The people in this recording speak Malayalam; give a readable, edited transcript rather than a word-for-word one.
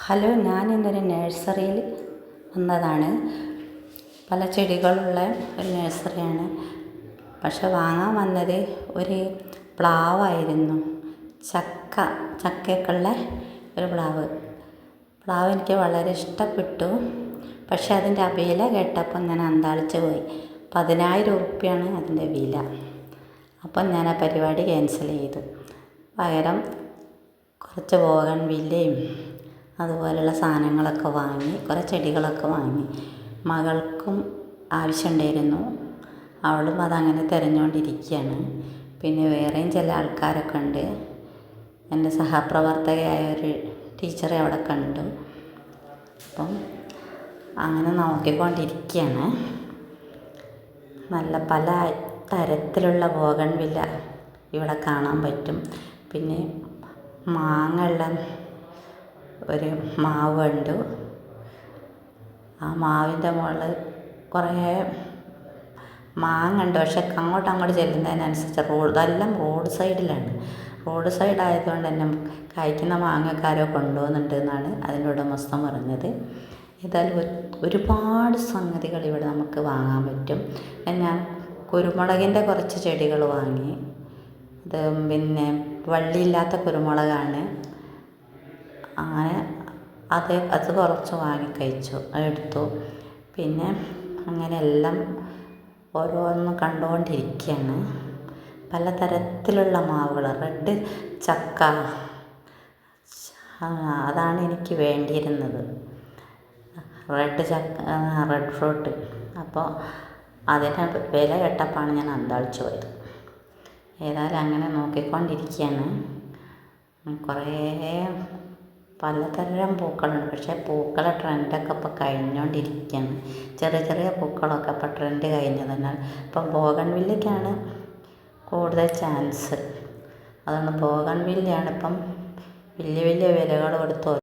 ഹലോ, ഞാൻ ഇന്നൊരു നഴ്സറിയിൽ വന്നതാണ്. പല ചെടികളുള്ള ഒരു നഴ്സറിയാണ്. പക്ഷെ വാങ്ങാൻ വന്നത് ഒരു പ്ലാവായിരുന്നു. ചക്കയൊക്കെ ഉള്ള ഒരു പ്ലാവ് എനിക്ക് വളരെ ഇഷ്ടപ്പെട്ടു. പക്ഷെ അതിൻ്റെ വില കേട്ടപ്പോൾ ഞാൻ അന്താളിച്ച് പോയി. 10,000 ഉറുപ്പ്യാണ് അതിൻ്റെ വില. അപ്പം ഞാൻ ആ പരിപാടി ക്യാൻസൽ ചെയ്തു. പകരം കുറച്ച് ബോഗൺവില്ലയും അതുപോലെയുള്ള സാധനങ്ങളൊക്കെ വാങ്ങി, കുറേ ചെടികളൊക്കെ വാങ്ങി. മകൾക്കും ആവശ്യമുണ്ടായിരുന്നു. അവളും അതങ്ങനെ തിരഞ്ഞുകൊണ്ടിരിക്കുകയാണ്. പിന്നെ വേറെയും ചില ആൾക്കാരൊക്കെ ഉണ്ട്. എൻ്റെ സഹപ്രവർത്തകയായ ഒരു ടീച്ചറെ അവിടെ കണ്ടു. അപ്പം അങ്ങനെ നോക്കിക്കൊണ്ടിരിക്കുകയാണ്. നല്ല പല തരത്തിലുള്ള ബോഗൺവില്ല ഇവിടെ കാണാൻ പറ്റും. പിന്നെ മാങ്ങയുള്ള ഒരു മാവ് കണ്ടു. ആ മാവിൻ്റെ മുകളിൽ കുറേ മാങ്ങ ഉണ്ട്. പക്ഷെ അങ്ങോട്ട് ചെല്ലുന്നതിനനുസരിച്ച് ഇതെല്ലാം റോഡ് സൈഡിലാണ്. റോഡ് സൈഡ് ആയതുകൊണ്ട് തന്നെ കഴിക്കുന്ന മാങ്ങക്കാരോ കൊണ്ടുപോകുന്നുണ്ട് എന്നാണ് അതിൻ്റെ ഉടമസ്ഥൻ പറഞ്ഞത്. ഏതായാലും ഒരുപാട് സംഗതികൾ ഇവിടെ നമുക്ക് വാങ്ങാൻ പറ്റും. ഞാൻ കുരുമുളകിൻ്റെ കുറച്ച് ചെടികൾ വാങ്ങി. അത് പിന്നെ വള്ളിയില്ലാത്ത കുരുമുളകാണ്. അങ്ങനെ അത് കുറച്ച് വാങ്ങിക്കഴിച്ചു, അതെടുത്തു. പിന്നെ അങ്ങനെ എല്ലാം ഓരോന്നും കണ്ടുകൊണ്ടിരിക്കുകയാണ്. പലതരത്തിലുള്ള മാവുകൾ, റെഡ് ചക്ക, അതാണ് എനിക്ക് വേണ്ടിയിരുന്നത്. Red fruit. അപ്പോൾ അതിന് വില കേട്ടപ്പോഴാണ് ഞാൻ അന്താളിച്ച് പോയത്. ഏതായാലും അങ്ങനെ നോക്കിക്കൊണ്ടിരിക്കുകയാണ്. കുറേ പലതരം പൂക്കളുണ്ട്. പക്ഷേ പൂക്കളെ ട്രെൻഡൊക്കെ ഇപ്പോൾ കഴിഞ്ഞുകൊണ്ടിരിക്കുകയാണ്. ചെറിയ പൂക്കളൊക്കെ ഇപ്പോൾ ട്രെൻഡ് കഴിഞ്ഞതിനാൽ ഇപ്പം ബോഗൺവില്ലയ്ക്കാണ് കൂടുതൽ ചാൻസ്. അതുകൊണ്ട് ബോഗൺവില്ലയാണ് ഇപ്പം വലിയ വിലകൾ കൊടുത്ത്